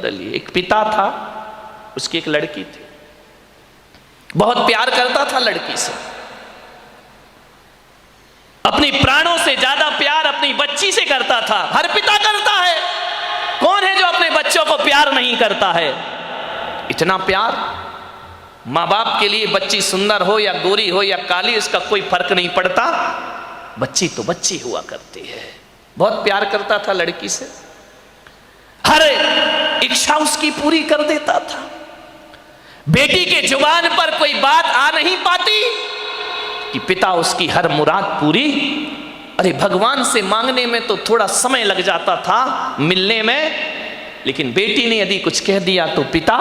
लिए। एक पिता था, उसकी एक लड़की थी, बहुत प्यार करता था लड़की से, अपनी प्राणों से ज्यादा प्यार अपनी बच्ची से करता था। हर पिता करता है, कौन है जो अपने बच्चों को प्यार नहीं करता है? इतना प्यार, माँ बाप के लिए बच्ची सुंदर हो या गोरी हो या काली, इसका कोई फर्क नहीं पड़ता, बच्ची तो बच्ची हुआ करती है। बहुत प्यार करता था लड़की से, हर इच्छा उसकी पूरी कर देता था। बेटी के जुबान पर कोई बात आ नहीं पाती कि पिता उसकी हर मुराद पूरी। अरे भगवान से मांगने में तो थोड़ा समय लग जाता था, मिलने में, लेकिन बेटी ने यदि कुछ कह दिया तो पिता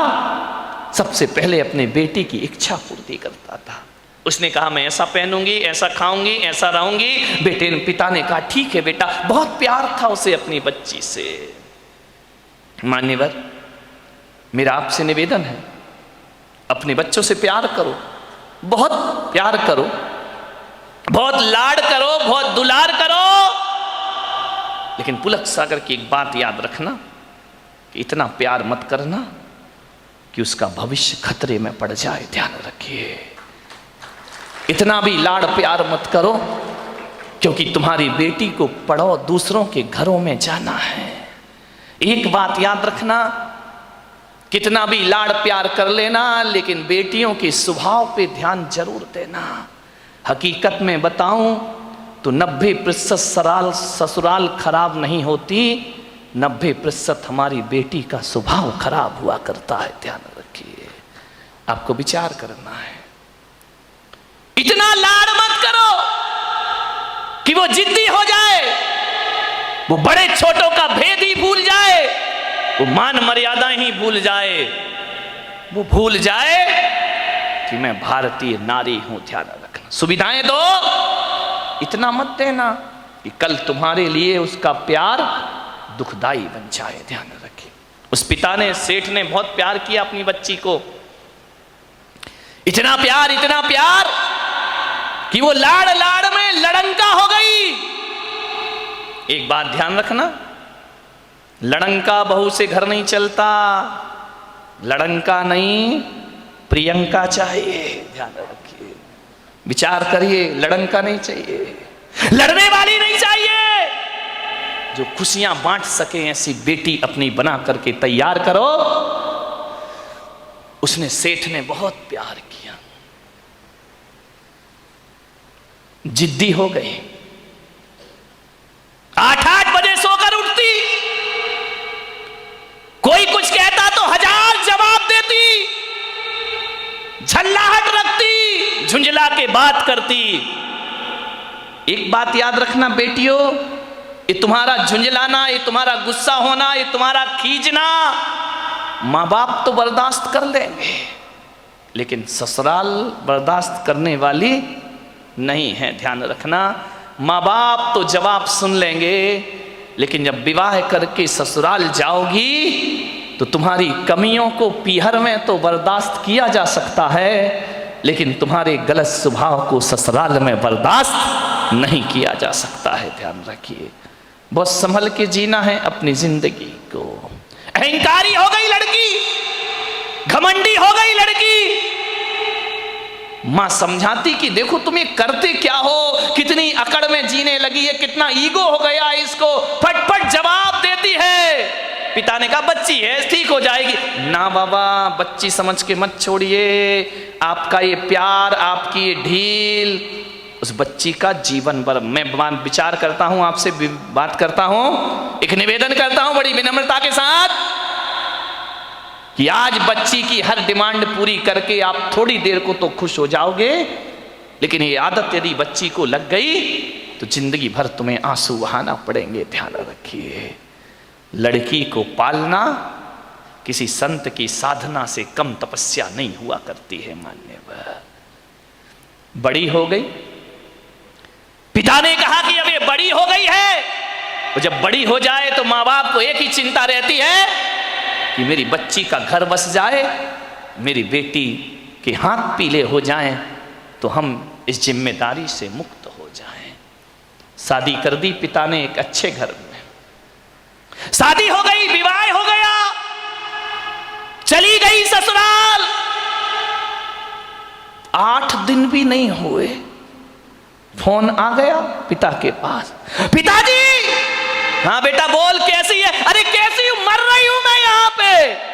सबसे पहले अपने बेटी की इच्छा पूर्ति करता था। उसने कहा मैं ऐसा पहनूंगी, ऐसा खाऊंगी, ऐसा रहूंगी। पिता ने कहा ठीक है बेटा। बहुत प्यार था उसे अपनी बच्ची से। मान्यवर, मेरा आपसे निवेदन है, अपने बच्चों से प्यार करो, बहुत प्यार करो, बहुत लाड करो, बहुत दुलार करो, लेकिन पुलक सागर की एक बात याद रखना कि इतना प्यार मत करना कि उसका भविष्य खतरे में पड़ जाए। ध्यान रखिए, इतना भी लाड़ प्यार मत करो, क्योंकि तुम्हारी बेटी को पढ़ो दूसरों के घरों में जाना है। एक बात याद रखना, कितना भी लाड़ प्यार कर लेना, लेकिन बेटियों के स्वभाव पे ध्यान जरूर देना। हकीकत में बताऊं तो 90% ससुराल खराब नहीं होती, 90% हमारी बेटी का स्वभाव खराब हुआ करता है। ध्यान रखिए, आपको विचार करना है। इतना लाड़ मत करो कि वो जिद्दी हो जाए, वो बड़े छोटों का भेद ही भूल जाए, वो मान मर्यादा ही भूल जाए, वो भूल जाए कि मैं भारतीय नारी हूं। ध्यान रखना, सुविधाएं दो, इतना मत देना कि कल तुम्हारे लिए उसका प्यार दुखदाई बन जाए। ध्यान रखिए, उस पिता ने, सेठ ने बहुत प्यार किया अपनी बच्ची को, इतना प्यार कि वो लाड़ लाड़ में लड़ंका हो गई। एक बात ध्यान रखना, लड़ंका बहू से घर नहीं चलता, लड़ंका नहीं प्रियंका चाहिए। ध्यान रखिए, विचार करिए, लड़ंका नहीं चाहिए, लड़ने वाली नहीं चाहिए, जो खुशियां बांट सके ऐसी बेटी अपनी बना करके तैयार करो। उसने, सेठ ने बहुत प्यार किया, जिद्दी हो गई, 8-8 बजे सोकर उठती, कोई कुछ कहता तो 1000 जवाब देती, झल्लाहट रखती, झुंझला के बात करती। एक बात याद रखना बेटियों, ये तुम्हारा झुंझलाना, ये तुम्हारा गुस्सा होना, ये तुम्हारा खींचना माँ बाप तो बर्दाश्त कर लेंगे, लेकिन ससुराल बर्दाश्त करने वाली नहीं है। ध्यान रखना, माँ बाप तो जवाब सुन लेंगे, लेकिन जब विवाह करके ससुराल जाओगी तो तुम्हारी कमियों को पीहर में तो बर्दाश्त किया जा सकता है, लेकिन तुम्हारे गलत स्वभाव को ससुराल में बर्दाश्त नहीं किया जा सकता है। ध्यान रखिए, बहुत संभल के जीना है अपनी जिंदगी को। अहंकारी हो गई लड़की, घमंडी हो गई लड़की, मां समझाती कि देखो तुम ये करते क्या हो, कितनी अकड़ में जीने लगी है, कितना ईगो हो गया इसको, फटफट जवाब देती है। पिता ने कहा बच्ची है, ठीक हो जाएगी। ना बाबा, बच्ची समझ के मत छोड़िए, आपका ये प्यार, आपकी ये ढील उस बच्ची का जीवन भर। मैं विचार करता हूं, आपसे बात करता हूं, एक निवेदन करता हूं बड़ी विनम्रता के साथ कि आज बच्ची की हर डिमांड पूरी करके आप थोड़ी देर को तो खुश हो जाओगे, लेकिन ये आदत यदि बच्ची को लग गई तो जिंदगी भर तुम्हें आंसू बहाना पड़ेंगे। ध्यान रखिए, लड़की को पालना किसी संत की साधना से कम तपस्या नहीं हुआ करती है। मान्यवर, बड़ी हो गई, पिता ने कहा कि अब ये बड़ी हो गई है, और जब बड़ी हो जाए तो माँ बाप को एक ही चिंता रहती है कि मेरी बच्ची का घर बस जाए, मेरी बेटी के हाथ पीले हो जाएं, तो हम इस जिम्मेदारी से मुक्त हो जाएं। शादी कर दी पिता ने एक अच्छे घर में, शादी हो गई, विवाह हो गया, ससुराल। 8 दिन भी नहीं हुए, फोन आ गया पिता के पास। पिताजी, हाँ बेटा बोल, कैसी है? अरे कैसी हूं, मर रही हूं मैं यहाँ पे।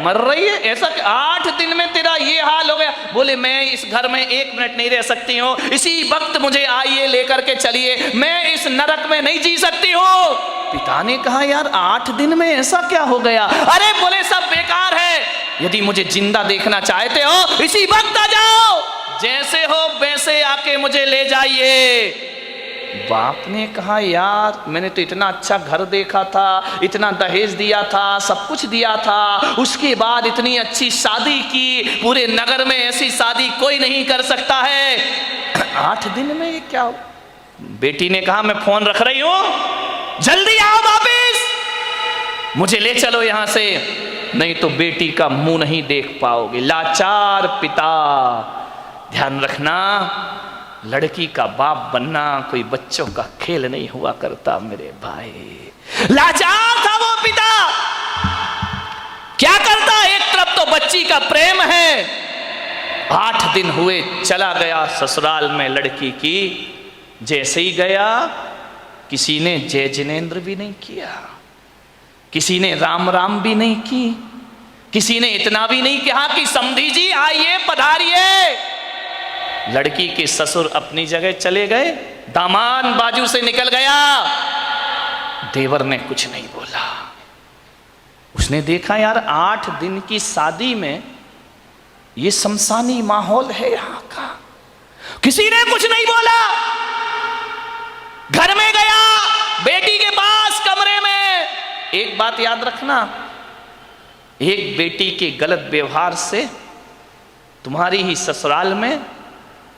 मर रही है? ऐसा 8 दिन में तेरा ये हाल हो गया? बोले मैं इस घर में 1 मिनट नहीं रह सकती हूँ, इसी वक्त मुझे आइए लेकर के चलिए, मैं इस नरक में नहीं जी सकती हूँ। पिता ने कहा यार 8 दिन में ऐसा क्या हो गया? अरे बोले सब बेकार है, यदि मुझे जिंदा देखना चाहते हो इसी वक्त आ जाओ, जैसे हो वैसे आके मुझे ले जाइए। बाप ने कहा यार मैंने तो इतना अच्छा घर देखा था, इतना दहेज दिया था, सब कुछ दिया था, उसके बाद इतनी अच्छी शादी की, पूरे नगर में ऐसी शादी कोई नहीं कर सकता है, 8 दिन में ये क्या हो? बेटी ने कहा मैं फोन रख रही हूं, जल्दी आओ वापिस, मुझे ले चलो यहां से, नहीं तो बेटी का मुंह नहीं देख पाओगे। लाचार पिता। ध्यान रखना, लड़की का बाप बनना कोई बच्चों का खेल नहीं हुआ करता मेरे भाई। लाचार था वो पिता। क्या करता? एक तरफ तो बच्ची का प्रेम है, 8 दिन हुए चला गया ससुराल में लड़की की। जैसे ही गया किसी ने जय जिनेंद्र भी नहीं किया, किसी ने राम राम भी नहीं की, किसी ने इतना भी नहीं कहा कि समधी जी आइए पधारिए। लड़की के ससुर अपनी जगह चले गए, दामाद बाजू से निकल गया, देवर ने कुछ नहीं बोला। उसने देखा यार 8 दिन की शादी में ये शमशानी माहौल है यहां का, किसी ने कुछ नहीं बोला। घर में गया, बेटी के पास कमरे में। एक बात याद रखना, एक बेटी के गलत व्यवहार से तुम्हारी ही ससुराल में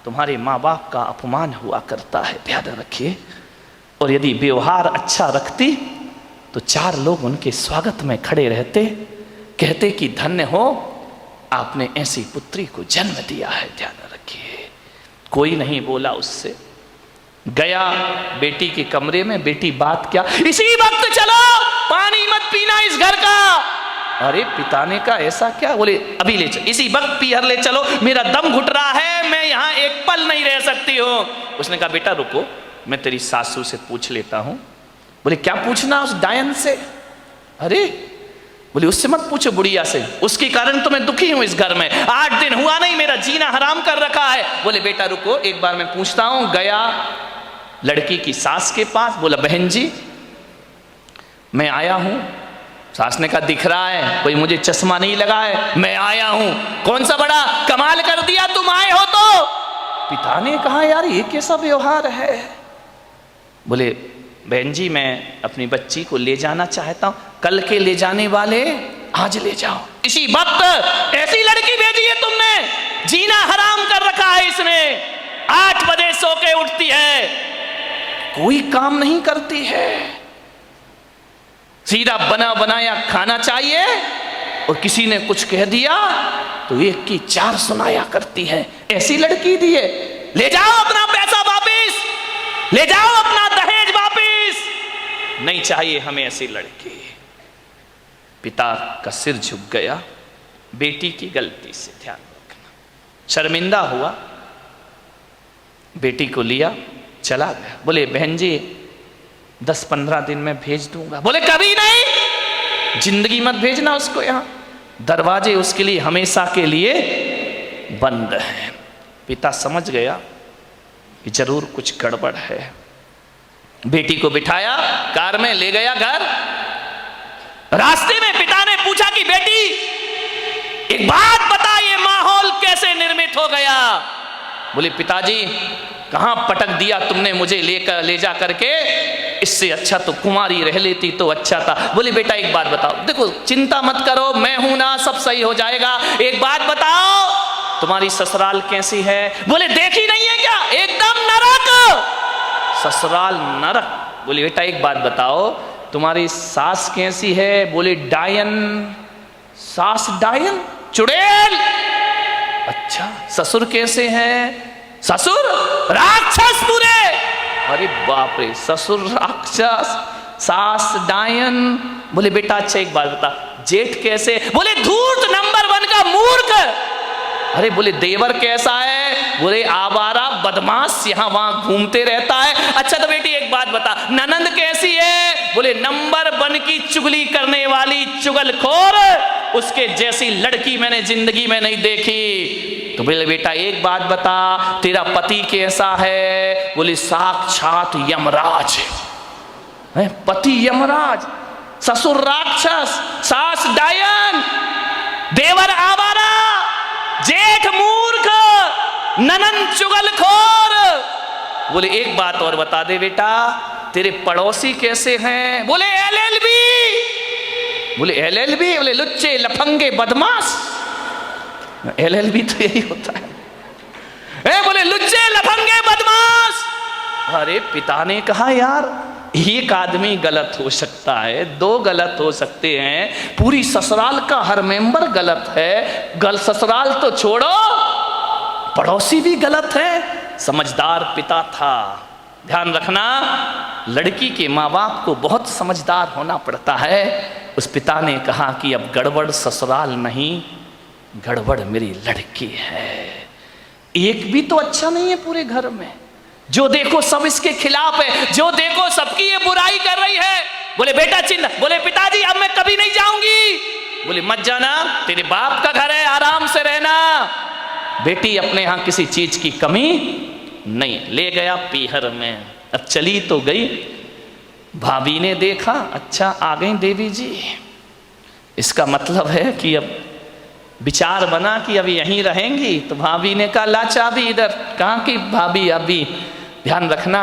तुम्हारे माँ बाप का अपमान हुआ करता है, ध्यान रखिए। और यदि व्यवहार अच्छा रखती तो 4 लोग उनके स्वागत में खड़े रहते, कहते कि धन्य हो आपने ऐसी पुत्री को जन्म दिया है, ध्यान रखिए। कोई नहीं बोला उससे। गया बेटी के कमरे में, बेटी बात क्या, इसी वक्त चलो, पानी मत पीना इस घर का। अरे पिता ने कहा ऐसा क्या? बोले अभी ले चलो, इसी वक्त पीहर ले चलो, मेरा दम घुट रहा है, मैं यहाँ एक पल नहीं रह सकती हूँ। उसने कहा बेटा रुको, मैं तेरी सासू से पूछ लेता हूँ। बोले क्या पूछना उस डायन से? अरे बोले उससे मत पूछो, बुढ़िया से, उसके कारण तो मैं दुखी हूँ इस घर में, 8 दिन हुआ नहीं, मेरा जीना हराम कर रखा है। बोले बेटा रुको, एक बार मैं पूछता हूँ। गया लड़की की सास के पास, बोला बहन जी मैं आया हूँ। सास ने कहा दिख रहा है, कोई मुझे चश्मा नहीं लगा है, मैं आया हूं, कौन सा बड़ा कमाल कर दिया तुम आए हो तो। पिता ने कहा यार ये कैसा व्यवहार है? बोले बहन जी मैं अपनी बच्ची को ले जाना चाहता हूं, कल के ले जाने वाले आज ले जाओ। इसी वक्त ऐसी लड़की भेजी है तुमने, जीना हराम कर रखा है इसने, 8 बजे सो के उठती है, कोई काम नहीं करती है, सीधा बना बनाया खाना चाहिए, और किसी ने कुछ कह दिया तो 1 की 4 सुनाया करती है। ऐसी लड़की दी है, ले जाओ अपना पैसा वापिस, ले जाओ अपना दहेज वापिस, नहीं चाहिए हमें ऐसी लड़की। पिता का सिर झुक गया बेटी की गलती से, ध्यान रखना। शर्मिंदा हुआ, बेटी को लिया चला गया। बोले बहन जी 10-15 दिन में भेज दूंगा। बोले कभी नहीं, जिंदगी मत भेजना उसको यहाँ, दरवाजे उसके लिए हमेशा के लिए बंद हैं। पिता समझ गया कि जरूर कुछ गड़बड़ है। बेटी को बिठाया, कार में ले गया घर। रास्ते में पिता ने पूछा कि बेटी एक बात बता, ये माहौल कैसे निर्मित हो गया? बोले पिताजी कहां पटक दिया तुमने मुझे ले जा करके, इससे अच्छा तो कुमारी रह लेती तो अच्छा था। बोले बेटा एक बात बताओ, देखो चिंता मत करो, मैं हूं ना, सब सही हो जाएगा। एक बात बताओ तुम्हारी ससुराल कैसी है? बोले देखी नहीं है क्या, एकदम नरक, ससुराल नरक। बोले बेटा एक बात बताओ तुम्हारी सास कैसी है? बोले डायन। सास डायन, चुड़ैल। अच्छा ससुर कैसे हैं? ससुर राक्षस पूरे। अरे बाप रे, ससुर राक्षस, सास डायन। बोले बेटा अच्छा एक बात बता, जेठ कैसे? बोले धूर्त नंबर 1 का मूर्ख। अरे बोले देवर कैसा है? बोले आवारा बदमाश, यहां वहां घूमते रहता है। अच्छा तो बेटी एक बात बता, ननंद कैसी है? बोले नंबर 1 की चुगली करने वाली चुगलखोर, उसके जैसी लड़की मैंने जिंदगी में नहीं देखी। तो बोले बेटा एक बात बता, तेरा पति कैसा है? बोले साक्षात यमराज है। पति यमराज, ससुर राक्षस, सास डायन, देवर आवारा, जेठ मूर्ख, ननंद चुगलखोर। बोले एक बात और बता दे बेटा, तेरे पड़ोसी कैसे हैं? बोले LLB। बोले LLB? बोले लुच्चे लफंगे बदमाश। LLB तो यही होता है। बोले लुच्चे लफंगे बदमाश। अरे पिता ने कहा यार एक आदमी गलत हो सकता है, 2 गलत हो सकते हैं, पूरी ससुराल का हर मेंबर गलत है। ससुराल तो छोड़ो, पड़ोसी भी गलत है। समझदार पिता था। ध्यान रखना, लड़की के माँ बाप को बहुत समझदार होना पड़ता है। उस पिता ने कहा कि अब गड़बड़ ससुराल नहीं, गड़बड़ मेरी लड़की है। एक भी तो अच्छा नहीं है पूरे घर में, जो देखो सब इसके खिलाफ है, जो देखो सबकी ये बुराई कर रही है। बोले बेटा चिंता। बोले पिताजी अब मैं कभी नहीं जाऊंगी। बोले मत जाना, तेरे बाप का घर है, आराम से रहना। बेटी अपने यहां किसी चीज की कमी नहीं। ले गया पीहर में। अब चली तो गई, भाभी ने देखा अच्छा आ गई देवी जी, इसका मतलब है कि अब विचार बना कि अभी यहीं रहेंगी। तो भाभी ने कहा ला चाबी इधर। कहाँ की भाभी? अभी ध्यान रखना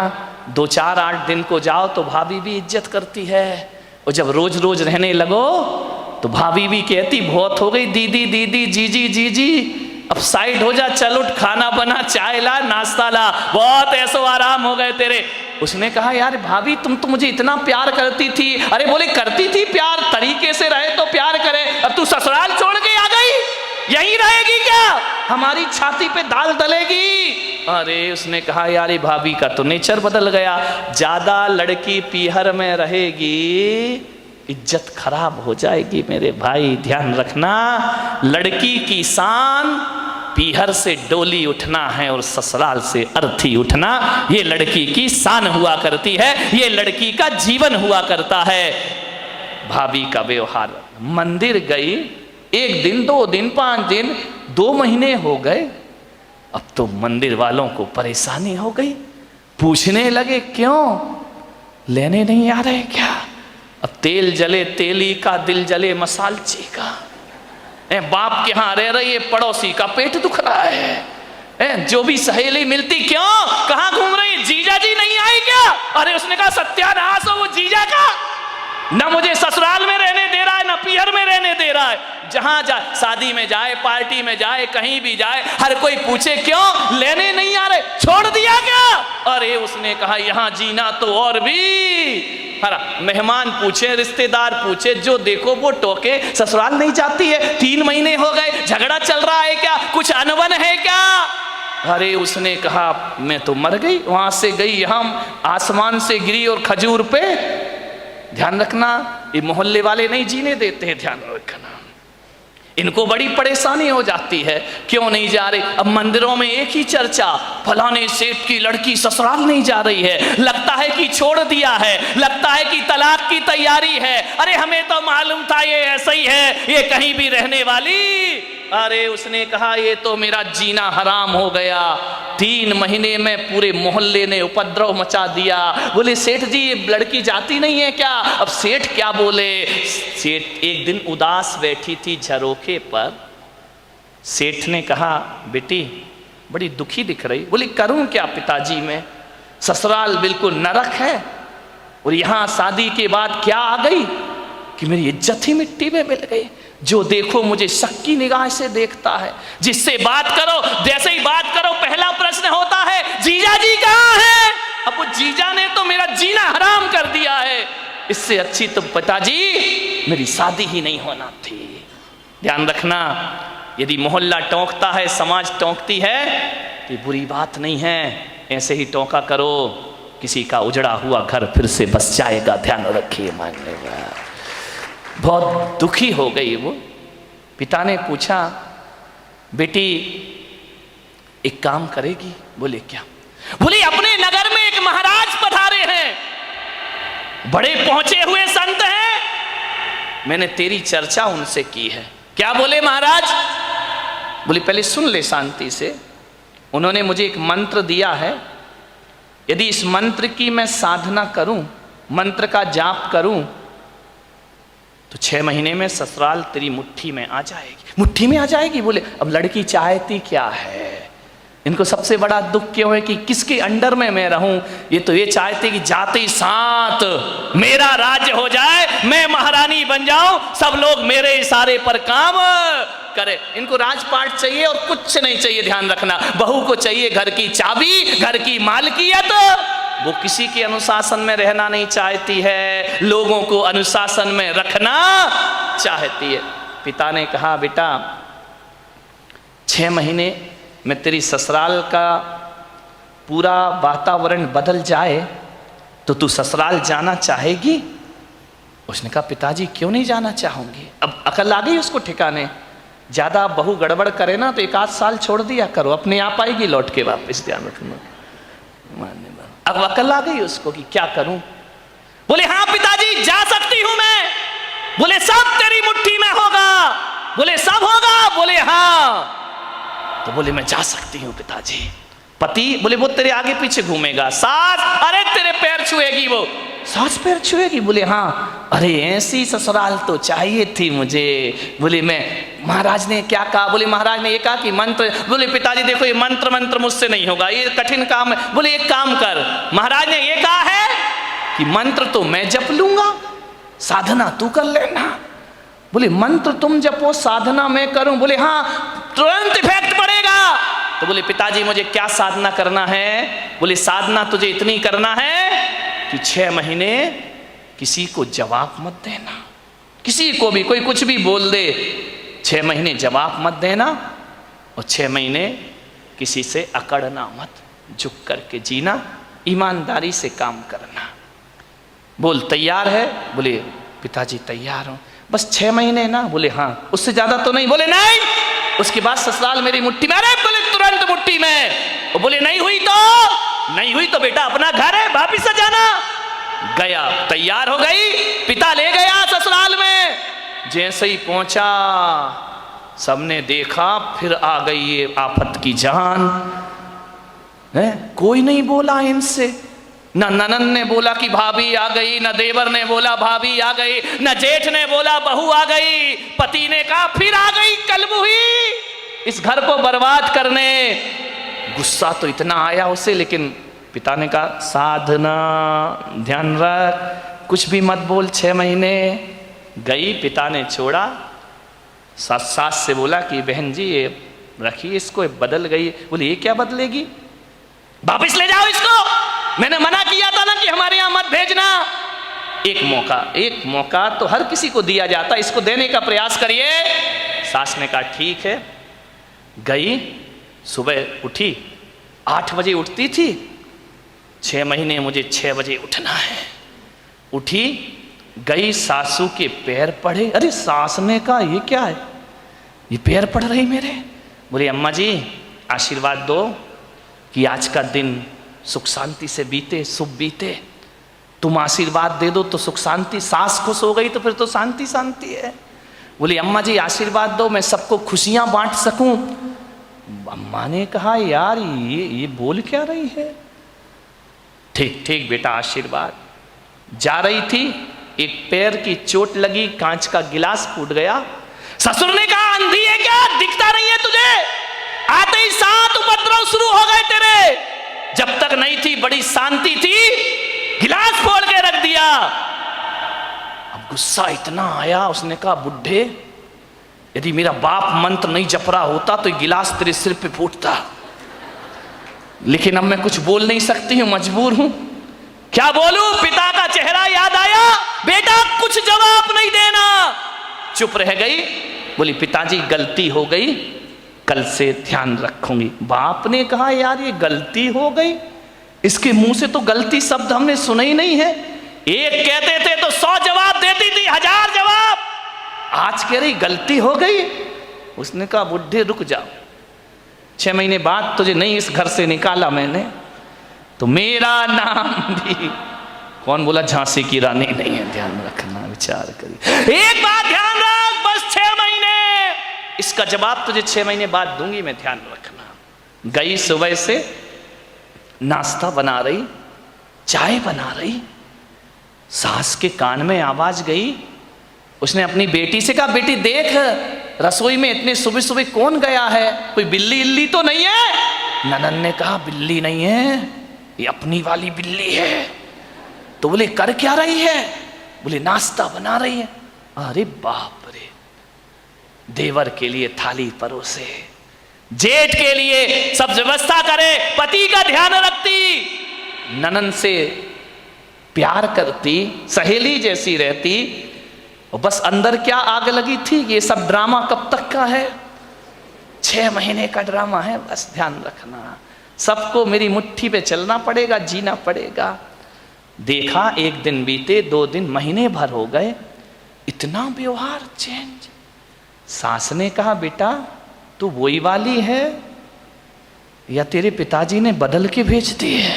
2-4-8 दिन को जाओ तो भाभी भी इज्जत करती है, और जब रोज रोज रहने लगो तो भाभी भी कहती बहुत हो गई दीदी दीदी, जीजी जीजी, अब साइड हो जा, चल उठ, खाना बना, चाय ला, नाश्ता ला, बहुत ऐसो आराम हो गए तेरे। उसने कहा यार भाभी तुम तो मुझे इतना प्यार करती थी। अरे बोले करती थी प्यार, तरीके से रहे तो प्यार करे, अब तू ससुराल छोड़ के आ गई, यहीं रहेगी क्या? हमारी छाती पे दाल दलेगी। अरे उसने कहा यार भाभी का तो नेचर बदल गया, ज्यादा लड़की पीहर में रहेगी इज्जत खराब हो जाएगी मेरे भाई। ध्यान रखना, लड़की की शान पीहर से डोली उठना है और ससुराल से अर्थी उठना, ये लड़की की शान हुआ करती है, ये लड़की का जीवन हुआ करता है। भाभी का व्यवहार, मंदिर गई 1 दिन 2 दिन 5 दिन 2 महीने हो गए, अब तो मंदिर वालों को परेशानी हो गई, पूछने लगे क्यों लेने नहीं आ रहे क्या? अब तेल जले तेली का, दिल जले मसालची का। बाप के यहाँ रह रही, पड़ोसी का पेट दुख रहा है। जो भी सहेली मिलती क्यों, कहाँ घूम रही, जीजा जी नहीं आए क्या? अरे उसने कहा सत्यानाश हो वो जीजा का, ना मुझे ससुराल में रहने दे रहा है, ना पीहर में रहने दे रहा है। जहां जाए, शादी में जाए, पार्टी में जाए, कहीं भी जाए, हर कोई पूछे क्यों लेने नहीं आ रहे, छोड़ दिया क्या? अरे उसने कहा यहां जीना तो और भी। हरा मेहमान पूछे, रिश्तेदार पूछे, जो देखो वो टोके, ससुराल नहीं जाती है, 3 महीने हो गए, झगड़ा चल रहा है क्या, कुछ अनबन है क्या? अरे उसने कहा मैं तो मर गई, वहां से गई यहां, आसमान से गिरी और खजूर पे। ध्यान रखना, ये मोहल्ले वाले नहीं जीने देते हैं, ध्यान रखना, इनको बड़ी परेशानी हो जाती है, क्यों नहीं जा रहे? अब मंदिरों में एक ही चर्चा, फलाने सेठ की लड़की ससुराल नहीं जा रही है, लगता है कि छोड़ दिया है, लगता है कि तलाक की तैयारी है। अरे हमें तो मालूम था ये ऐसा ही है, ये कहीं भी रहने वाली। अरे उसने कहा ये तो मेरा जीना हराम हो गया, 3 महीने में पूरे मोहल्ले ने उपद्रव मचा दिया। बोले सेठ जी ये लड़की जाती नहीं है क्या? अब सेठ क्या बोले? सेठ एक दिन उदास बैठी थी झरोखे पर, सेठ ने कहा बेटी बड़ी दुखी दिख रही। बोली करूं क्या पिताजी, मैं ससुराल बिल्कुल नरक है, और यहां शादी के बाद क्या आ गई कि मेरी इज्जत ही मिट्टी में मिल गई। जो देखो मुझे शक की निगाह से देखता है, जिससे बात करो जैसे ही बात करो पहला प्रश्न होता है जीजा जी कहाँ है? अब वो जीजा ने तो मेरा जीना हराम कर दिया है, इससे अच्छी तो पिताजी मेरी शादी ही नहीं होना थी। ध्यान रखना, यदि मोहल्ला टोंकता है, समाज टोंकती है, तो ये बुरी बात नहीं है, ऐसे ही टोंका करो, किसी का उजड़ा हुआ घर फिर से बस जाएगा। ध्यान रखिए, मानने बहुत दुखी हो गई वो। पिता ने पूछा, बेटी एक काम करेगी? बोले क्या? बोले अपने नगर में एक महाराज पधारे हैं, बड़े पहुंचे हुए संत हैं, मैंने तेरी चर्चा उनसे की है। क्या बोले महाराज? बोले पहले सुन ले शांति से। उन्होंने मुझे एक मंत्र दिया है, यदि इस मंत्र की मैं साधना करूं, मंत्र का जाप करूं, तो 6 महीने में ससुराल तेरी मुट्ठी में आ जाएगी। मुट्ठी में आ जाएगी? बोले अब लड़की चाहती क्या है? इनको सबसे बड़ा दुख क्यों है कि किसके अंडर में मैं रहूं? ये तो ये चाहते कि जाते ही साथ मेरा राज्य हो जाए, मैं महारानी बन जाऊं, सब लोग मेरे इशारे पर काम करे। इनको राजपाट चाहिए और कुछ नहीं चाहिए। ध्यान रखना, बहू को चाहिए घर की चाबी, घर की मालकियत। वो किसी के अनुशासन में रहना नहीं चाहती है, लोगों को अनुशासन में रखना चाहती है। पिता ने कहा, बेटा 6 महीने में तेरी ससुराल का पूरा वातावरण बदल जाए तो तू ससुराल जाना चाहेगी? उसने कहा, पिताजी क्यों नहीं जाना चाहूंगी। अब अकल आ गई उसको ठिकाने। ज्यादा बहू गड़बड़ करे ना तो 1 आध साल छोड़ दिया करो, अपने आप आएगी लौट के वापस। ध्यान रखना। अब अकल आ गई उसको कि क्या करूं। बोले हाँ पिताजी जा सकती हूं मैं। बोले सब तेरी मुट्ठी में होगा। बोले सब होगा? बोले हाँ। तो बोले मैं जा सकती हूं पिताजी। पति? बोले वो तेरे आगे पीछे घूमेगा। सास? अरे तेरे पैर छुएगी वो। सास पैर छुएगी? बोले हाँ। अरे ऐसी ससुराल तो चाहिए थी मुझे। बोले मैं, महाराज ने क्या कहा? बोले महाराज ने ये कहा कि मंत्र। बोले पिताजी देखो ये मंत्र मुझसे नहीं होगा, ये कठिन काम है। बोले एक काम कर, महाराज ने ये कहा है कि मंत्र तो मैं जप लूंगा, साधना तू कर लेना। बोले मंत्र तुम जपो, साधना मैं करूं? बोले हाँ, तुरंत इफेक्ट पड़ेगा। तो बोले पिताजी मुझे क्या साधना करना है? बोले साधना तुझे इतनी करना है कि 6 महीने किसी को जवाब मत देना, किसी को भी कोई कुछ भी बोल दे, 6 महीने जवाब मत देना, और 6 महीने किसी से अकड़ना मत, झुक करके जीना, ईमानदारी से काम करना। बोल तैयार है? बोले पिताजी तैयार हूं, बस 6 महीने ना। बोले हाँ। उससे ज्यादा तो नहीं? बोले नहीं, उसके बाद ससुराल मेरी मुट्ठी में। अरे बोले तुरंत मुट्ठी में। वो बोले नहीं हुई तो बेटा अपना घर है, वापिस जाना। गया, तैयार हो गई, पिता ले गया ससुराल में। जैसे ही पहुंचा सबने देखा, फिर आ गई ये आफत की जान है। कोई नहीं बोला इनसे, न ननन ने बोला कि भाभी आ गई, न देवर ने बोला भाभी आ गई, न जेठ ने बोला बहू आ गई। पति ने कहा फिर आ गई कलमुही इस घर को बर्बाद करने। गुस्सा तो इतना आया उसे, लेकिन पिता ने कहा साधना, ध्यान रख, कुछ भी मत बोल। 6 महीने गई, पिता ने छोड़ा। सास से बोला कि बहन जी ये रखिए इसको, बदल गई। बोले ये क्या बदलेगी, वापिस ले जाओ इसको, मैंने मना किया था ना कि हमारे यहां मत भेजना। एक मौका तो हर किसी को दिया जाता, इसको देने का प्रयास करिए। सास ने कहा ठीक है। गई, सुबह उठी, 8 बजे उठती थी, 6 महीने मुझे 6 बजे उठना है। उठी, गई, सासू के पैर पड़े। अरे सास ने कहा ये क्या है, ये पैर पड़ रही मेरे। बोली अम्मा जी आशीर्वाद दो कि आज का दिन सुख शांति से बीते, शुभ बीते। तुम आशीर्वाद दे दो तो सुख शांति, सास खुश हो गई तो फिर तो शांति शांति है। बोली अम्मा जी आशीर्वाद दो मैं सबको खुशियां बांट सकूं। अम्मा ने कहा यार ये बोल क्या रही है। ठीक ठीक बेटा आशीर्वाद। जा रही थी, एक पैर की चोट लगी, कांच का गिलास फूट गया। ससुर ने कहा अंधी है क्या, दिखता नहीं है तुझे? आते ही 7 उपद्रव शुरू हो गए तेरे। जब तक नहीं थी बड़ी शांति थी, गिलास फोड़ के रख दिया। अब गुस्सा इतना आया, उसने कहा बुढ़े यदि मेरा बाप मंत्र नहीं जप रहा होता तो गिलास तेरे सिर पे फूटता, लेकिन अब मैं कुछ बोल नहीं सकती हूं, मजबूर हूं। क्या बोलूं? पिता का चेहरा याद आया। बेटा कुछ जवाब नहीं देना। चुप रह गई। बोली पिताजी गलती हो गई, कल से ध्यान रखूंगी। बाप ने कहा यार ये गलती हो गई, इसके मुंह से तो गलती शब्द हमने सुना ही नहीं है। एक कहते थे तो 100 जवाब देती थी, 1000 जवाब। आज कह रही गलती हो गई। उसने कहा बुढ़े रुक जाओ, 6 महीने बाद तुझे नहीं इस घर से निकाला मैंने तो मेरा नाम भी, कौन बोला झांसी की रानी नहीं है, ध्यान रखना, विचार करिए। एक बात ध्यान रख, बस 6 महीने, इसका जवाब तुझे 6 महीने बाद दूंगी मैं, ध्यान रखना। गई सुबह से नाश्ता बना रही, चाय बना रही, सास के कान में आवाज गई। उसने अपनी बेटी से कहा बेटी देख रसोई में इतने सुबह सुबह कौन गया है, कोई बिल्ली इल्ली तो नहीं है। ननन ने कहा बिल्ली नहीं है, ये अपनी वाली बिल्ली है। तो बोले कर क्या रही है? बोले नाश्ता बना रही है। अरे बाप रे, देवर के लिए थाली परोसे, जेठ के लिए सब व्यवस्था करे, पति का ध्यान रखती, ननन से प्यार करती, सहेली जैसी रहती, और बस अंदर क्या आग लगी थी, ये सब ड्रामा कब तक का है, 6 महीने का ड्रामा है, बस ध्यान रखना। सबको मेरी मुट्ठी पे चलना पड़ेगा, जीना पड़ेगा। देखा 1 दिन बीते, 2 दिन, महीने भर हो गए, इतना व्यवहार चेंज। सास ने कहा बेटा तू वही वाली है या तेरे पिताजी ने बदल के भेज दी है,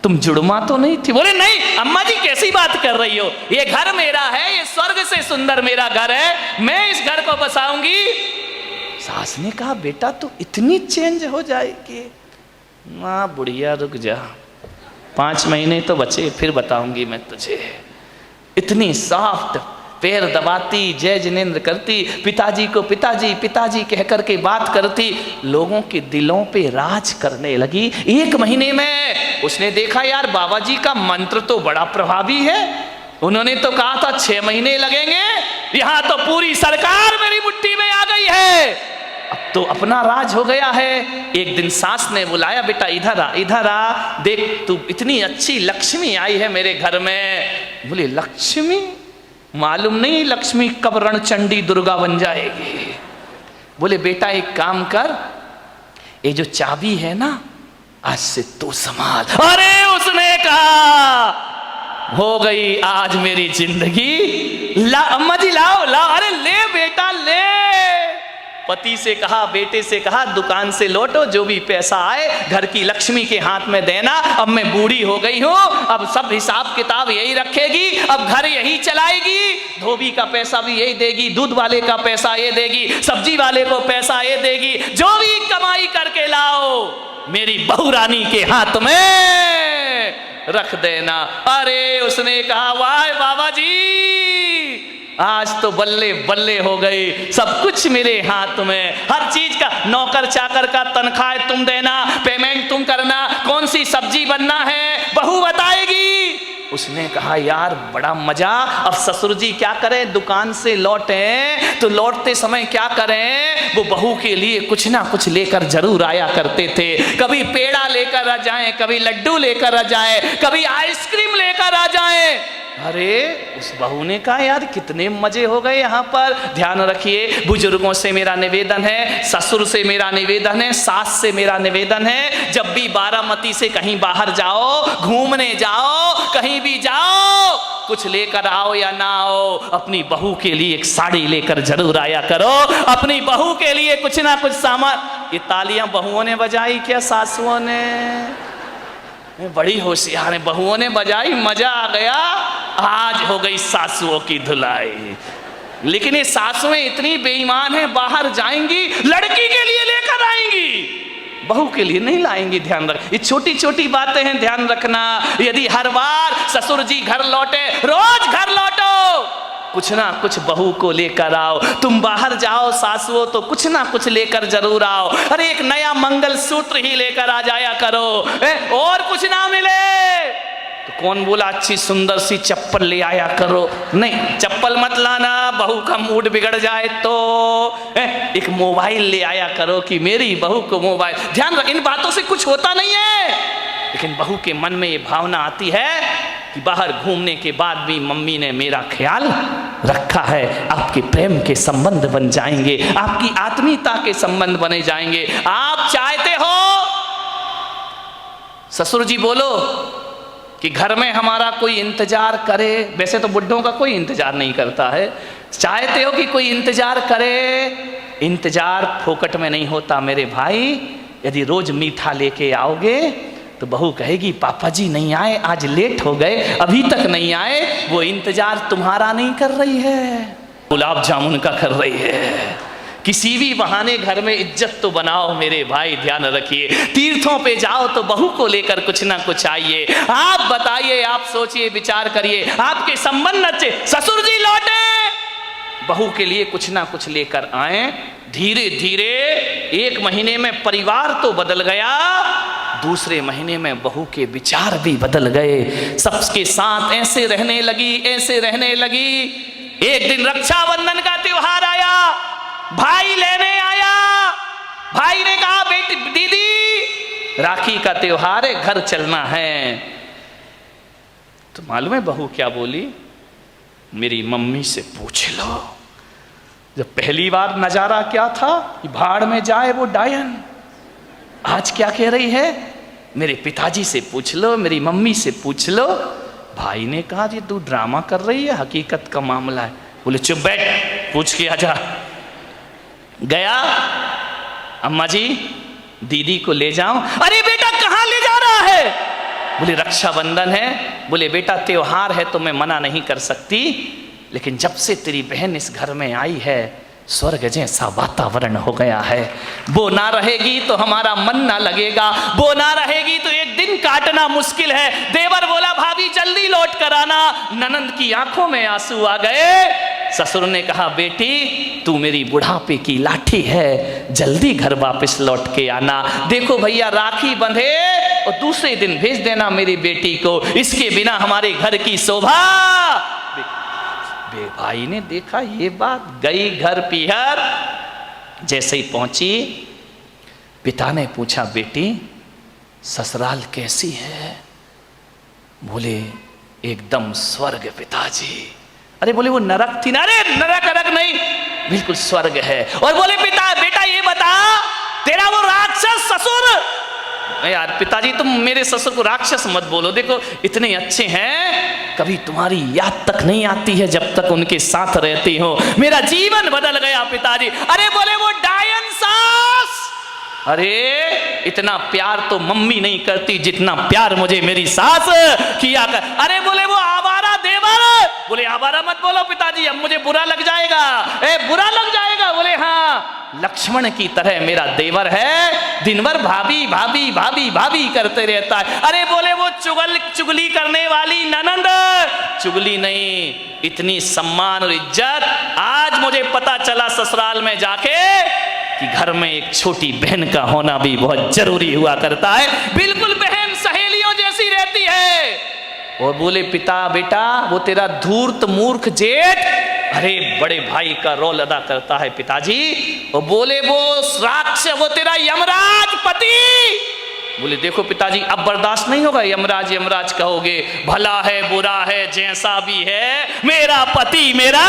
तुम जुड़मा तो नहीं थी। बोले नहीं अम्मा जी कैसी बात कर रही हो, ये घर मेरा है, ये स्वर्ग से सुंदर मेरा घर है, मैं इस घर को बसाऊंगी। सास ने कहा बेटा तू इतनी चेंज हो जाएगी। माँ बुढ़िया रुक जा, 5 महीने तो बचे, फिर बताऊंगी मैं तुझे। इतनी सॉफ्ट, पैर दबाती, जय जिनेंद्र करती, पिताजी को पिताजी पिताजी कह करके बात करती, लोगों के दिलों पे राज करने लगी। 1 महीने में उसने देखा यार बाबा जी का मंत्र तो बड़ा प्रभावी है, उन्होंने तो कहा था 6 महीने लगेंगे, यहां तो पूरी सरकार मेरी मुट्ठी में आ गई है, अब तो अपना राज हो गया है। एक दिन सास ने बुलाया बेटा इधर आ, इधर आ, देख तू इतनी अच्छी लक्ष्मी आई है मेरे घर में। बोले लक्ष्मी? मालूम नहीं लक्ष्मी कब रणचंडी दुर्गा बन जाएगी। बोले बेटा एक काम कर, ये जो चाबी है ना आज से तू संभाल। अरे उसने कहा हो गई आज मेरी जिंदगी, ला अम्मा जी लाओ लाओ, अरे ले बेटा ले। पति से कहा, बेटे से कहा दुकान से लौटो, जो भी पैसा आए घर की लक्ष्मी के हाथ में देना, अब मैं बूढ़ी हो गई हूँ, अब सब हिसाब किताब यही रखेगी, अब घर यही चलाएगी, धोबी का पैसा भी यही देगी, दूध वाले का पैसा ये देगी, सब्जी वाले को पैसा ये देगी, जो भी कमाई करके लाओ मेरी बहू रानी के हाथ में रख देना। अरे उसने कहा वाह बाबा जी आज तो बल्ले बल्ले हो गई, सब कुछ मेरे हाथ में, हर चीज का, नौकर चाकर का तनख्वाह तुम देना, पेमेंट तुम करना, कौन सी सब्जी बनना है बहू बताएगी। उसने कहा यार बड़ा मजा। अब ससुर जी क्या करें, दुकान से लौटे तो लौटते समय क्या करें, वो बहू के लिए कुछ ना कुछ लेकर जरूर आया करते थे। कभी पेड़ा लेकर आ जाए, कभी लड्डू लेकर आ जाए, कभी आइसक्रीम लेकर आ जाए। अरे उस बहू ने कहा यार कितने मजे हो गए यहाँ पर। ध्यान रखिए, बुजुर्गों से मेरा निवेदन है, ससुर से मेरा निवेदन है, सास से मेरा निवेदन है, जब भी बारामती से कहीं बाहर जाओ, घूमने जाओ, कहीं भी जाओ, कुछ लेकर आओ या ना आओ, अपनी बहू के लिए एक साड़ी लेकर जरूर आया करो, अपनी बहू के लिए कुछ ना कुछ सामान। ये तालियां बहुओं ने बजाई क्या सासुओं ने? बड़ी होशियार है, बहुओं ने बजाई, मजा आ गया। आज हो गई सासुओं की धुलाई। लेकिन ये सासुएं इतनी बेईमान हैं, बाहर जाएंगी लड़की के लिए लेकर आएंगी, बहू के लिए नहीं लाएंगी। ध्यान रख, ये छोटी छोटी बातें हैं, ध्यान रखना। यदि हर बार ससुर जी घर लौटे, रोज घर लौटो, कुछ ना कुछ बहू को लेकर आओ। तुम बाहर जाओ सासुओं तो कुछ ना कुछ लेकर जरूर आओ। अरे एक नया मंगलसूत्र ही लेकर आ जाया करो, और कुछ ना मिले तो कौन बोला अच्छी सुंदर सी चप्पल ले आया करो। नहीं चप्पल मत लाना, बहू का मूड बिगड़ जाए तो। एक मोबाइल ले आया करो कि मेरी बहू को मोबाइल। ध्यान रख, इन बातों से कुछ होता नहीं है, लेकिन बहू के मन में ये भावना आती है कि बाहर घूमने के बाद भी मम्मी ने मेरा ख्याल रखा है। आपके प्रेम के संबंध बन जाएंगे, आपकी आत्मीयता के संबंध बने जाएंगे। आप चाहते हो ससुर जी बोलो कि घर में हमारा कोई इंतजार करे, वैसे तो बुढ़ों का कोई इंतजार नहीं करता है, चाहते हो कि कोई इंतजार करे? इंतजार फोकट में नहीं होता मेरे भाई। यदि रोज मीठा लेके आओगे तो बहू कहेगी पापा जी नहीं आए, आज लेट हो गए, अभी तक नहीं आए। वो इंतजार तुम्हारा नहीं कर रही है, गुलाब जामुन का कर रही है। किसी भी बहाने घर में इज्जत तो बनाओ मेरे भाई, ध्यान रखिए। तीर्थों पे जाओ तो बहू को लेकर कुछ ना कुछ आइए। आप बताइए, आप सोचिए, विचार करिए, आपके संबंध अच्छे, ससुर जी लौटे, बहू के लिए कुछ ना कुछ लेकर आए। धीरे धीरे 1 महीने में परिवार तो बदल गया, दूसरे महीने में बहू के विचार भी बदल गए। सबके साथ ऐसे रहने लगी, ऐसे रहने लगी। एक दिन रक्षाबंधन का त्योहार आया, भाई लेने आया। भाई ने कहा बेटी दीदी राखी का त्योहार है, घर चलना है। तो मालूम है बहू क्या बोली? मेरी मम्मी से पूछ लो। जब पहली बार नजारा क्या था कि भाड़ में जाए वो डायन, आज क्या कह रही है? मेरे पिताजी से पूछ लो, मेरी मम्मी से पूछ लो। भाई ने कहा जी तू ड्रामा कर रही है, हकीकत का मामला है। बोले चुप बैठ, पूछ के आजा। गया, अम्मा जी दीदी को ले जाऊं। अरे बेटा कहां ले जा रहा है? बोले रक्षाबंधन है। बोले बेटा त्योहार है तो मैं मना नहीं कर सकती, लेकिन जब से तेरी बहन इस घर में आई है स्वर्ग जैसा वातावरण हो गया है। वो ना रहेगी तो हमारा मन ना लगेगा, वो ना रहेगी तो एक दिन काटना मुश्किल है। देवर बोला भाभी जल्दी लौट कर आना। ननंद की आंखों में आंसू आ गए। ससुर ने कहा बेटी तू मेरी बुढ़ापे की लाठी है, जल्दी घर वापस लौट के आना। देखो भैया राखी बंधे और दूसरे दिन भेज देना मेरी बेटी को, इसके बिना हमारे घर की शोभा। भाई ने देखा ये बात, गई घर पीहर। जैसे ही पहुंची पिता ने पूछा बेटी ससुराल कैसी है? बोले एकदम स्वर्ग पिताजी। अरे बोले वो नरक थी ना? अरे नरक नरक नहीं, बिल्कुल स्वर्ग है। और बोले पिता बेटा ये बता तेरा वो राक्षस ससुर। यार पिताजी तुम मेरे ससुर को राक्षस मत बोलो, देखो इतने अच्छे हैं, कभी तुम्हारी याद तक नहीं आती है जब तक उनके साथ रहती हो। मेरा जीवन बदल गया पिताजी। अरे बोले वो डायन सास। अरे इतना प्यार तो मम्मी नहीं करती जितना प्यार मुझे मेरी सास किया कर। अरे बोले वो आवारा देवर। बोले आवारा मत बोलो पिताजी, अब मुझे बुरा लग जाएगा। बुरा लग जाएगा? बोले हाँ लक्ष्मण की तरह मेरा देवर है, दिन भर भाभी भाभी भाभी भाभी करते रहता है। अरे बोले वो चुगली करने वाली ननंद। चुगली नहीं, इतनी सम्मान और इज्जत। आज मुझे पता चला ससुराल में जाके कि घर में एक छोटी बहन का होना भी बहुत जरूरी हुआ करता है। बिल्कुल बहन सहेलियों जैसी रहती है। और बोले पिता बेटा वो तेरा धूर्त मूर्ख जेठ अरे बड़े भाई का रोल अदा करता है पिताजी। और बोले वो राक्षस वो तेरा यमराज पति। बोले देखो पिताजी अब बर्दाश्त नहीं होगा, यमराज यमराज कहोगे, भला है बुरा है जैसा भी है, मेरा पति मेरा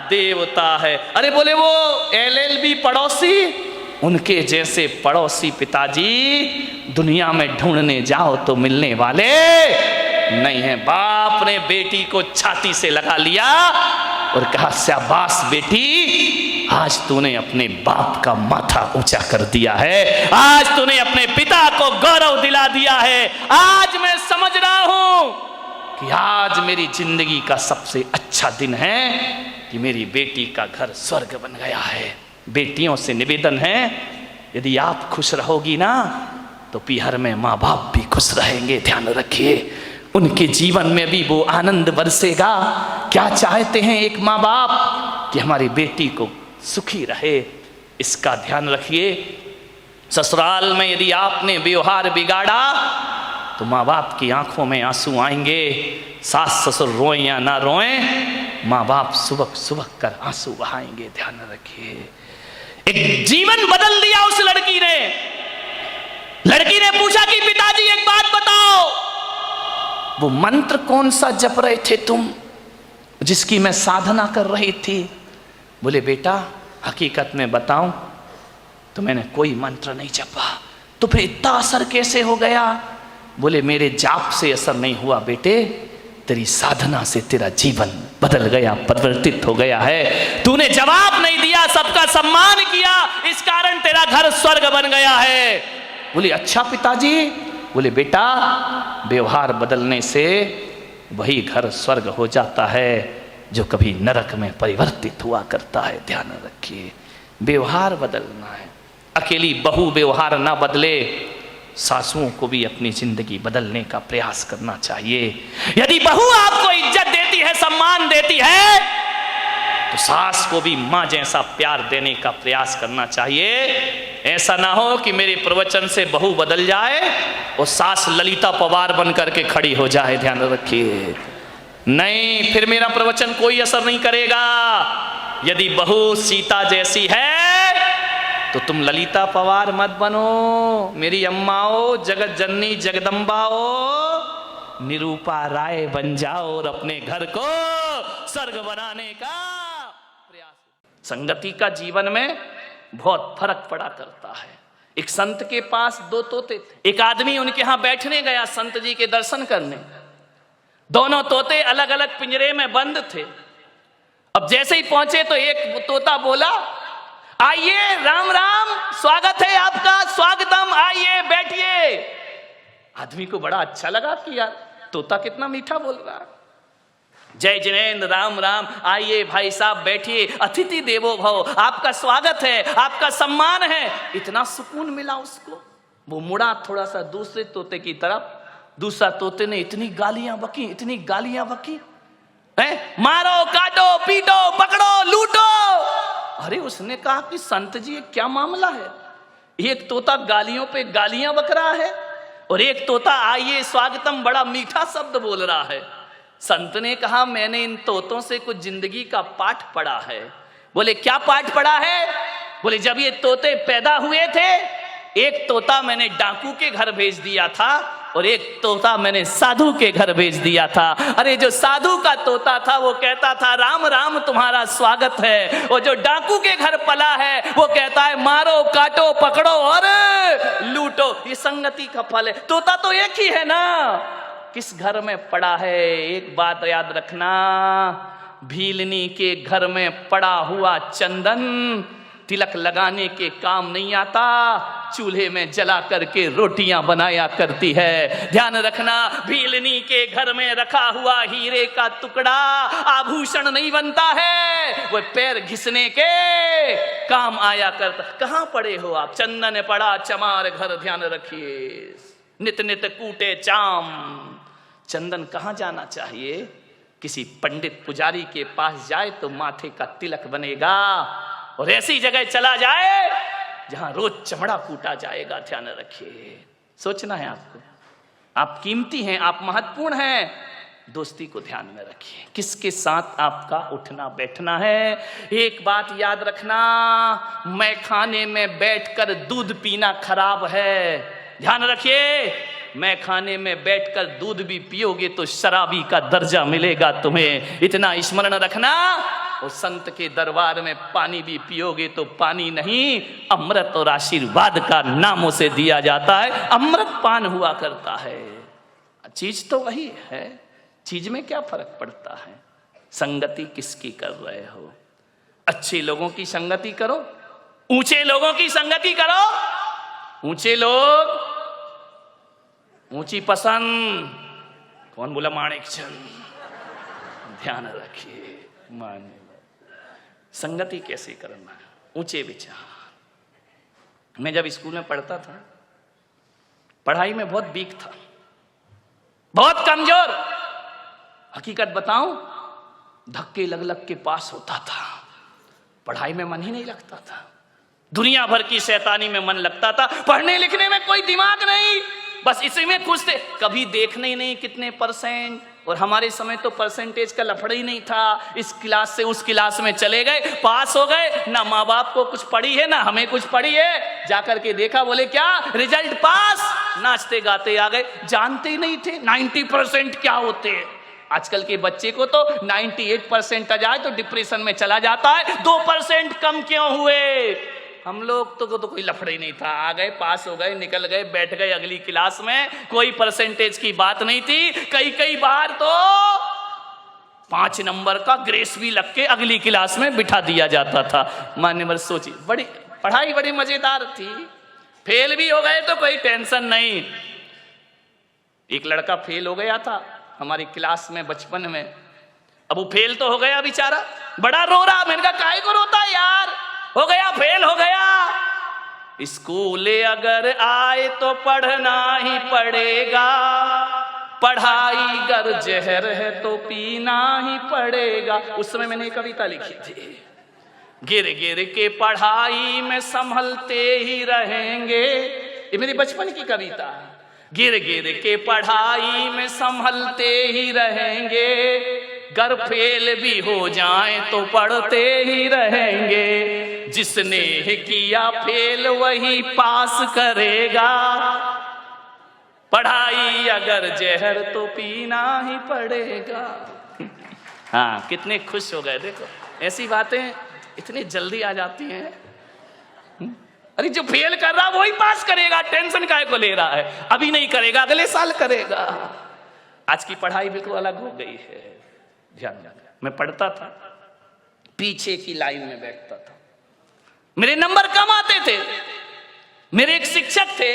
देवता है। अरे बोले वो LLB पड़ोसी, उनके जैसे पड़ोसी पिताजी दुनिया में ढूंढने जाओ तो मिलने वाले नहीं है। बाप ने बेटी को छाती से लगा लिया और कहा शाबाश बेटी, आज तूने अपने बाप का माथा ऊंचा कर दिया है, आज तूने अपने पिता को गौरव दिला दिया है। आज मैं समझ रहा हूं कि आज मेरी जिंदगी का सबसे अच्छा दिन है कि मेरी बेटी का घर स्वर्ग बन गया है। बेटियों से निवेदन है यदि आप खुश रहोगी ना तो पीहर में माँ बाप भी खुश रहेंगे। ध्यान रखिए उनके जीवन में भी वो आनंद बरसेगा। क्या चाहते हैं एक माँ बाप कि हमारी बेटी को सुखी रहे, इसका ध्यान रखिए। ससुराल में यदि आपने व्यवहार बिगाड़ा तो माँ बाप की आंखों में आंसू आएंगे। सास ससुर रोएं या ना रोएं, माँ बाप सुबह सुबह कर आंसू बहाएंगे। ध्यान रखिए। एक जीवन बदल दिया उस लड़की ने। लड़की ने पूछा कि पिताजी एक बात बताओ, वो मंत्र कौन सा जप रहे थे तुम जिसकी मैं साधना कर रही थी? बोले बेटा हकीकत में बताऊं तो मैंने कोई मंत्र नहीं जपा। तो फिर इतना असर कैसे हो गया? बोले मेरे जाप से असर नहीं हुआ बेटे, तेरी साधना से तेरा जीवन बदल गया, परिवर्तित हो गया है। तूने जवाब नहीं दिया, सबका सम्मान किया, इस कारण तेरा घर स्वर्ग बन गया है। बोले अच्छा पिताजी। बोले बेटा, व्यवहार बदलने से वही घर स्वर्ग हो जाता है जो कभी नरक में परिवर्तित हुआ करता है। ध्यान रखिए, व्यवहार बदलना है। अकेली बहू व्यवहार ना बदले, सासुओं को भी अपनी जिंदगी बदलने का प्रयास करना चाहिए। यदि बहू आपको इज्जत देती है, सम्मान देती है, तो सास को भी मां जैसा प्यार देने का प्रयास करना चाहिए। ऐसा ना हो कि मेरे प्रवचन से बहू बदल जाए और सास ललिता पवार बन करके खड़ी हो जाए। ध्यान रखिए, नहीं, फिर मेरा प्रवचन कोई असर नहीं करेगा। यदि बहू सीता जैसी है तो तुम ललिता पवार मत बनो, मेरी अम्माओ, जगत जननी जगदम्बाओ, निरूपा राय बन जाओ और अपने घर को स्वर्ग बनाने का प्रयास। संगति का जीवन में बहुत फर्क पड़ा करता है। एक संत के पास 2 तोते थे। एक आदमी उनके यहां बैठने गया संत जी के दर्शन करने। दोनों तोते अलग अलग पिंजरे में बंद थे। अब जैसे ही पहुंचे तो एक तोता बोला, आइए, राम राम, स्वागत है आपका, स्वागतम, आइए बैठिए। आदमी को बड़ा अच्छा लगा कि यार तोता कितना मीठा बोल रहा है। जय जिनेन्द्र, राम राम, आइए भाई साहब बैठिए, अतिथि देवो भव, आपका स्वागत है, आपका सम्मान है। इतना सुकून मिला उसको। वो मुड़ा थोड़ा सा दूसरे तोते की तरफ। दूसरा तोते ने इतनी गालियां बकी, इतनी गालियां बकी, मारो, काटो, पीटो, पकड़ो, लूटो। अरे उसने कहा कि संत जी क्या मामला है? एक तोता गालियों पे गालियां बक रहा है और एक तोता आइए स्वागतम बड़ा मीठा शब्द बोल रहा है। संत ने कहा, मैंने इन तोतों से कुछ जिंदगी का पाठ पढ़ा है। बोले क्या पाठ पढ़ा है? बोले जब ये तोते पैदा हुए थे, एक तोता मैंने डाकू के घर भेज दिया था और एक तोता मैंने साधु के घर भेज दिया था। अरे जो साधु का तोता था वो कहता था राम राम तुम्हारा स्वागत है, और जो डाकू के घर पला है वो कहता है मारो, काटो, पकड़ो और लूटो। ये संगति का फल है। तोता तो एक ही है ना, किस घर में पड़ा है? एक बात याद रखना, भीलनी के घर में पड़ा हुआ चंदन तिलक लगाने के काम नहीं आता, चूल्हे में जला करके रोटियां बनाया करती है। ध्यान रखना, भीलनी के घर में रखा हुआ हीरे का टुकड़ा आभूषण नहीं बनता है, वो पैर घिसने के काम आया करता। कहां पड़े हो आप? चंदन पड़ा चमार घर, ध्यान रखिए, नित नित कूटे चाम। चंदन कहां जाना चाहिए? किसी पंडित पुजारी के पास जाए तो माथे का तिलक बनेगा, और ऐसी जगह चला जाए जहां रोज चमड़ा कूटा जाएगा। ध्यान रखिए, सोचना है आपको, आप कीमती हैं, आप महत्वपूर्ण हैं। दोस्ती को ध्यान में रखिए, किसके साथ आपका उठना बैठना है। एक बात याद रखना, मैं खाने में बैठकर दूध पीना खराब है। ध्यान रखिए, मैं खाने में बैठकर दूध भी पियोगे तो शराबी का दर्जा मिलेगा तुम्हें, इतना स्मरण रखना। और संत के दरबार में पानी भी पियोगे तो पानी नहीं, अमृत और आशीर्वाद का नामों से दिया जाता है, अमृत पान हुआ करता है। चीज तो वही है, चीज में क्या फर्क पड़ता है? संगति किसकी कर रहे हो? अच्छे लोगों की संगति करो, ऊंचे लोगों की संगति करो। ऊंचे लोग, ऊंची पसंद। कौन बोला? माणिक चंद। ध्यान रखिए, मान संगति कैसे करना है, ऊंचे विचार। मैं जब स्कूल में पढ़ता था, पढ़ाई में बहुत वीक था, बहुत कमजोर। हकीकत बताऊं, धक्के लग लग के पास होता था, पढ़ाई में मन ही नहीं लगता था, दुनिया भर की शैतानी में मन लगता था, पढ़ने लिखने में कोई दिमाग नहीं, बस इसी में खुश थे। कभी देखने ही नहीं कितने परसेंट, और हमारे समय तो परसेंटेज का लफड़ा ही नहीं था। इस क्लास से उस क्लास में चले गए, पास हो गए, ना माँ बाप को कुछ पड़ी है ना हमें कुछ पड़ी है। जाकर के देखा, बोले क्या रिजल्ट पास, नाचते गाते आ गए, जानते ही नहीं थे 90% क्या होते हैं। आजकल के बच्चे को तो 98% आ जाए तो डिप्रेशन में चला जाता है, 2% कम क्यों हुए। हम लोग तो कोई लफड़े ही नहीं था, आ गए, पास हो गए, निकल गए, बैठ गए अगली क्लास में, कोई परसेंटेज की बात नहीं थी। कई बार तो 5 नंबर का ग्रेस भी लग के अगली क्लास में बिठा दिया जाता था। मान्यवर सोचिए, बड़ी पढ़ाई बड़ी मजेदार थी। फेल भी हो गए तो कोई टेंशन नहीं। एक लड़का फेल हो गया था हमारी क्लास में बचपन में। अब वो फेल तो हो गया बेचारा, बड़ा रो रहा। मैंने कहा काहे को रोता है यार, हो गया, फेल हो गया। स्कूल अगर आए तो पढ़ना ही पड़ेगा, पढ़ाई गर जहर है तो पीना ही पड़ेगा। उस समय मैंने कविता लिखी थी, गिर गिर के पढ़ाई में संभलते ही रहेंगे। ये मेरी बचपन की कविता। गिर गिर के पढ़ाई में संभलते ही रहेंगे, गर फेल भी हो जाए तो पढ़ते ही रहेंगे। जिसने किया फेल वही पास करेगा, पढ़ाई अगर जहर तो पीना ही पड़ेगा। हाँ, कितने खुश हो गए। देखो ऐसी बातें इतनी जल्दी आ जाती हैं। अरे जो फेल कर रहा वही पास करेगा, टेंशन काहे को ले रहा है, अभी नहीं करेगा अगले साल करेगा। आज की पढ़ाई बिल्कुल अलग हो गई है। ध्यान रखना, मैं पढ़ता था, पीछे की लाइन में बैठता था, मेरे नंबर कम आते थे। मेरे एक शिक्षक थे,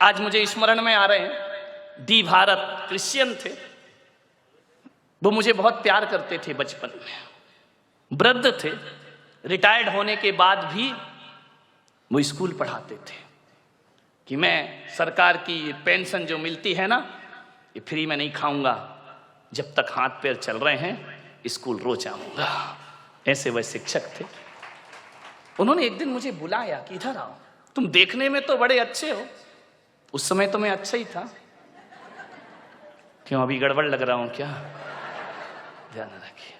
आज मुझे स्मरण में आ रहे हैं, डी भारत, क्रिश्चियन थे। वो मुझे बहुत प्यार करते थे बचपन में। वृद्ध थे, रिटायर्ड होने के बाद भी वो स्कूल पढ़ाते थे कि मैं सरकार की पेंशन जो मिलती है ना, ये फ्री में नहीं खाऊंगा, जब तक हाथ पैर चल रहे हैं स्कूल रोज आऊंगा। ऐसे वह शिक्षक थे। उन्होंने एक दिन मुझे बुलाया कि इधर आओ, तुम देखने में तो बड़े अच्छे हो। उस समय तो मैं अच्छा ही था। क्यों अभी गड़बड़ लग रहा हूं क्या? ध्यान रखिए।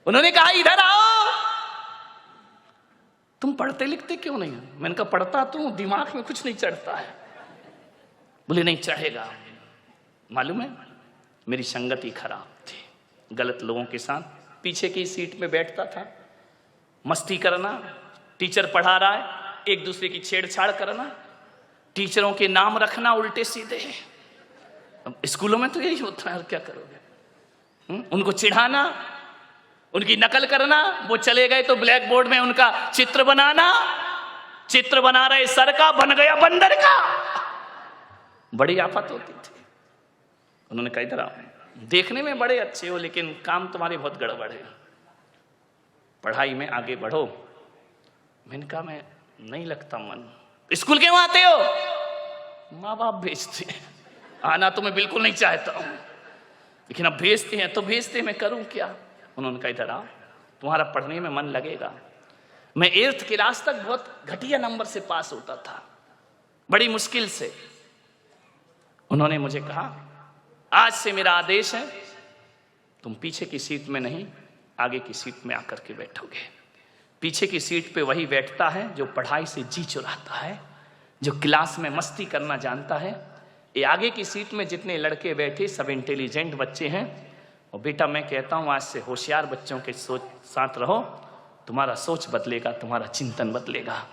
उन्होंने कहा इधर आओ, तुम पढ़ते लिखते क्यों नहीं हो? मैंने कहा पढ़ता तो दिमाग में कुछ नहीं चढ़ता है। बोले नहीं चढ़ेगा। मालूम है मेरी संगति खराब थी, गलत लोगों के साथ पीछे की सीट में बैठता था, मस्ती करना, टीचर पढ़ा रहा है एक दूसरे की छेड़छाड़ करना, टीचरों के नाम रखना उल्टे सीधे। अब स्कूलों में तो यही होता है, और क्या करोगे? उनको चिढ़ाना, उनकी नकल करना, वो चले गए तो ब्लैक बोर्ड में उनका चित्र बनाना, चित्र बना रहे सर का बन गया बंदर का। बड़ी आफत होती थी। उन्होंने कहा इधर आओ, देखने में बड़े अच्छे हो लेकिन काम तुम्हारे बहुत गड़बड़ है, पढ़ाई में आगे बढ़ो। मैंने कहा मैं नहीं लगता मन। स्कूल क्यों आते हो? माँ बाप भेजते हैं, आना तो मैं बिल्कुल नहीं चाहता हूं, लेकिन अब भेजते हैं तो भेजते, मैं करूं क्या? उन्होंने कहा इधर आओ, तुम्हारा पढ़ने में मन लगेगा। मैं 8th क्लास तक बहुत घटिया नंबर से पास होता था, बड़ी मुश्किल से। उन्होंने मुझे कहा आज से मेरा आदेश है, तुम पीछे की सीट में नहीं आगे की सीट में आकर के बैठोगे। पीछे की सीट पे वही बैठता है जो पढ़ाई से जी चुराता है, जो क्लास में मस्ती करना जानता है। ये आगे की सीट में जितने लड़के बैठे सब इंटेलिजेंट बच्चे हैं। और बेटा मैं कहता हूँ आज से होशियार बच्चों के साथ रहो, तुम्हारा सोच बदलेगा, तुम्हारा चिंतन बदलेगा।